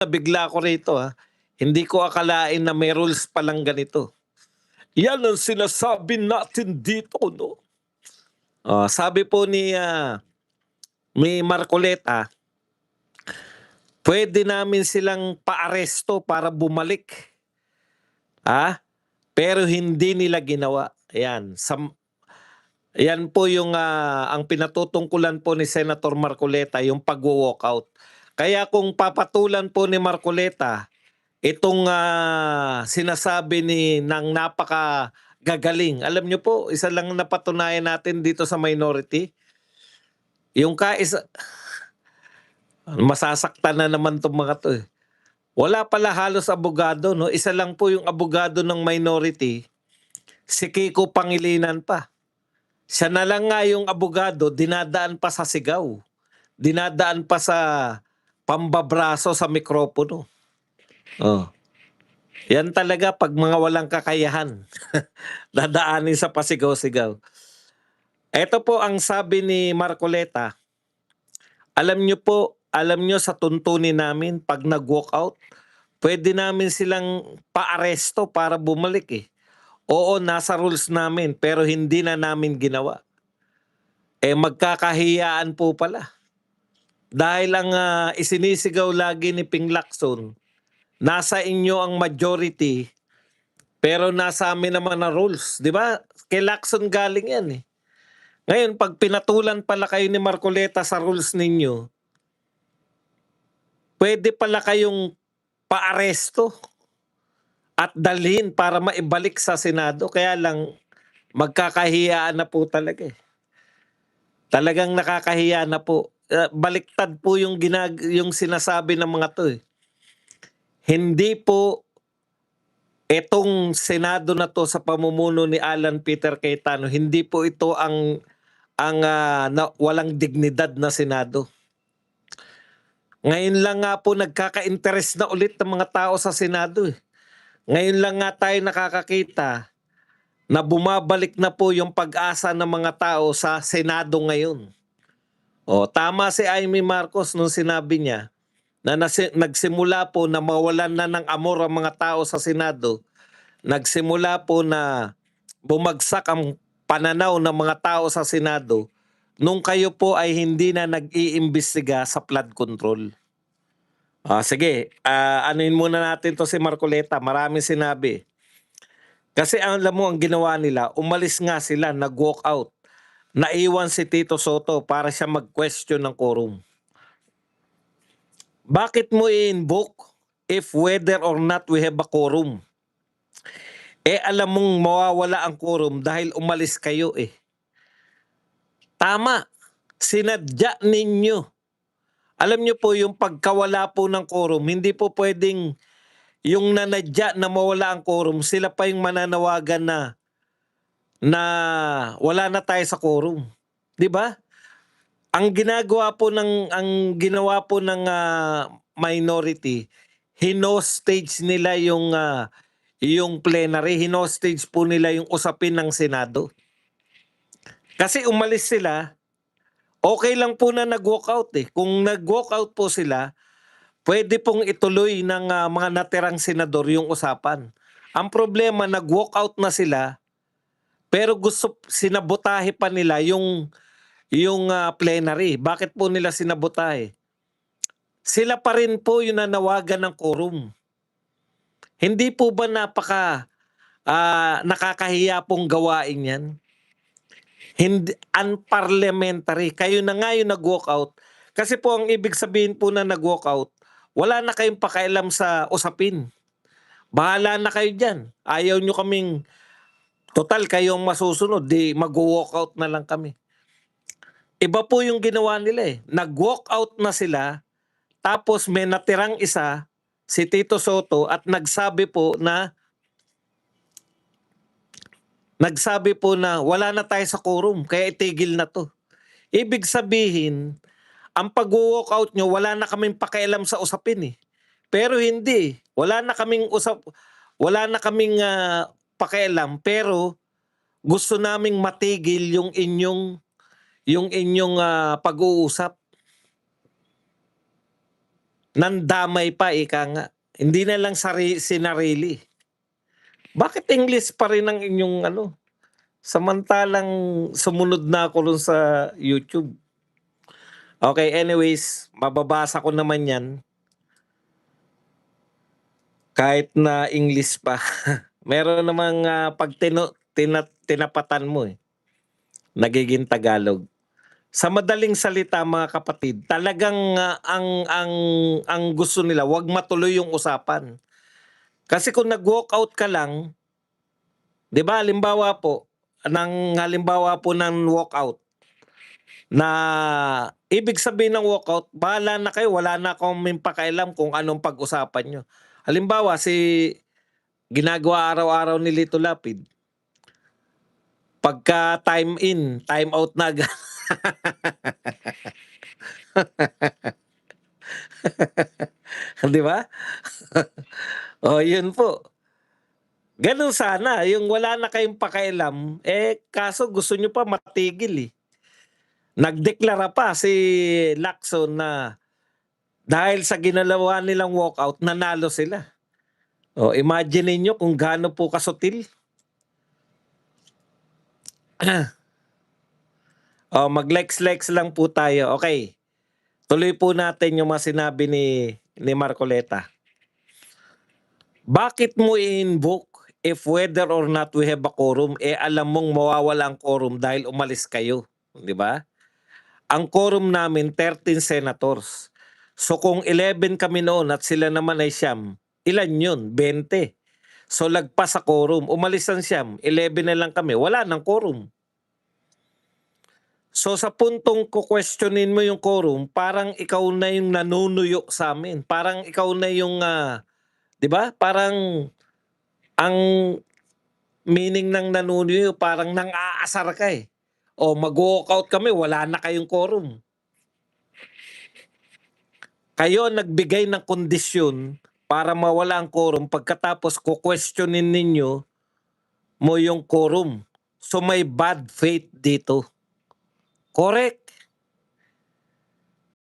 Nabigla ako rito, hindi ko akalain na may rules palang ganito. Yan ang sinasabi natin dito 'no. Sabi po ni Marcoleta, puwede namin silang paaresto para bumalik, pero hindi nila ginawa. Ayan, yan po yung, ang pinatutungkulan po ni Senator Marcoleta yung pagwo-walkout. Kaya kung papatulan po ni Marcoleta itong, sinasabi ng napakagagaling. Alam niyo po, isa lang napatunayan natin dito sa minority, yung masasaktan na naman 'tong mga 'to, eh. Wala pala halos abogado 'no, isa lang po yung abogado ng minority, si Kiko Pangilinan pa. Siya na lang nga yung abogado dinadaan pa sa sigaw, dinadaan pa sa pambabraso sa mikropono. Oh, yan talaga 'pag mga walang kakayahan, dadaanin sa pasigaw-sigaw. Eto po ang sabi ni Marcoleta, alam niyo sa tuntunin namin 'pag nag-walkout, puwede namin silang paaresto para bumalik, eh. Oo, nasa rules namin pero hindi na namin ginawa. Magkakahiyaan po pala. Dahil ang, isinisigaw lagi ni Ping Lacson, nasa inyo ang majority pero nasa amin naman ang rules, 'di ba? Kay Lacson galing 'yan, eh. Ngayon 'pag pinatulan pala kayo ni Marcoleta sa rules ninyo, puwede pala kayong paaresto at dalhin para maibalik sa Senado. Kaya lang magkakahiyaan na po talaga, eh. Talagang nakakahiya na po. Baliktad po yung sinasabi ng mga 'to, eh. Hindi po itong Senado na 'to sa pamumuno ni Alan Peter Cayetano, hindi po ito ang walang dignidad na Senado. Ngayon lang nga po nagkaka-interes na ulit ng mga tao sa Senado, eh. Ngayon lang nga tayo nakakakita na bumabalik na po yung pag-asa ng mga tao sa Senado ngayon. Tama si Amy Marcos nung sinabi niya na nagsimula po na mawalan na ng amor ang mga tao sa Senado. Nagsimula po na bumagsak ang pananaw ng mga tao sa Senado nung kayo po ay hindi na nag-iimbestiga sa flood control. Sige, anuhin muna natin 'to si Marcoleta, maraming sinabi. Kasi alam mo ang ginawa nila, umalis nga sila, nag-walk out. Naiwan si Tito Soto para siya mag-question ng quorum. Bakit mo i-invoke if whether or not we have a quorum? Alam mong mawawala ang quorum dahil umalis kayo, eh. Tama, sinadya ninyo. Alam niyo po yung pagkawala po ng quorum, hindi po pwedeng yung nanadya na mawala ang quorum, sila pa yung mananawagan na wala na tayo sa quorum, 'di ba? Ang ginawa po ng minority, hinostage nila yung plenary, hinostage po nila yung usapin ng Senado. Kasi umalis sila, okay lang po na nag-walkout, eh. Kung nag-walkout po sila, pwede pong ituloy ng mga natirang senador yung usapan. Ang problema, nag-walkout na sila, pero sinabotahe pa nila yung plenary. Bakit po nila sinabotahe? Sila pa rin po yung nanawagan ng quorum. Hindi po ba nakakahiya pong gawain yan? Hindi, unparliamentary. Kayo na nga yung nag-walkout. Kasi po ang ibig sabihin po na nag-walkout, wala na kayong pakialam sa usapin. Bahala na kayo dyan. Ayaw nyo kaming, total kayong masusunod, di mag-walkout na lang kami. Iba po yung ginawa nila, eh. Nag-walkout na sila, tapos may natirang isa, si Tito Soto, at nagsabi po na wala na tayo sa quorum, kaya itigil na to. Ibig sabihin, ang pag-walkout nyo, wala na kaming pakialam sa usapin, eh. Pero hindi, wala na kaming pakialam, pero gusto naming matigil yung inyong pag-uusap. Nandamay pa, ika nga. Hindi na lang sinarili. Bakit English pa rin ang inyong ano? Samantalang sumunod na ako ron sa YouTube. Okay, anyways, mababasa ko naman yan. Kahit na English pa. Meron namang pag tinapatan mo nagiging Tagalog. Sa madaling salita mga kapatid, talagang ang gusto nila, wag matuloy yung usapan. Kasi kung nag-walkout ka lang, 'di ba, halimbawa po ng walkout, na ibig sabihin ng walkout, bahala na kayo, wala na akong pakialam kung anong pag-usapan nyo. Halimbawa, ginagawa araw-araw ni Lito Lapid, pagka time in, time out na agad. Di ba? O, yun po. Ganun sana, yung wala na kayong pakialam, kaso gusto nyo pa matigil eh. Nagdeklara pa si Lacson na dahil sa ginalawa nilang walkout, nanalo sila. O, imagine niyo kung gaano po kasutil. O, mag-lex lang po tayo. Okay. Tuloy po natin yung mga sinabi ni Marcoleta. Bakit mo i-invoke if whether or not we have a quorum, alam mong mawawala ang quorum dahil umalis kayo. Di ba? Ang quorum namin, 13 senators. So kung 11 kami noon at sila naman ay siyam, ilan yun? 20. So lagpas sa quorum, umalis ang siyam, 11 na lang kami, wala nang quorum. So sa puntong kukwestiyonin mo yung quorum, parang ikaw na yung nanunuyo sa amin. Parang ikaw na yung, 'di ba? Parang ang meaning ng nanunuyo, parang nang-aasar ka eh. O mag-walkout kami, wala na kayong quorum. Kayo nagbigay ng kondisyon para mawala ang quorum, pagkatapos kukwestiyonin ninyo mo yung quorum. So may bad faith dito. Correct.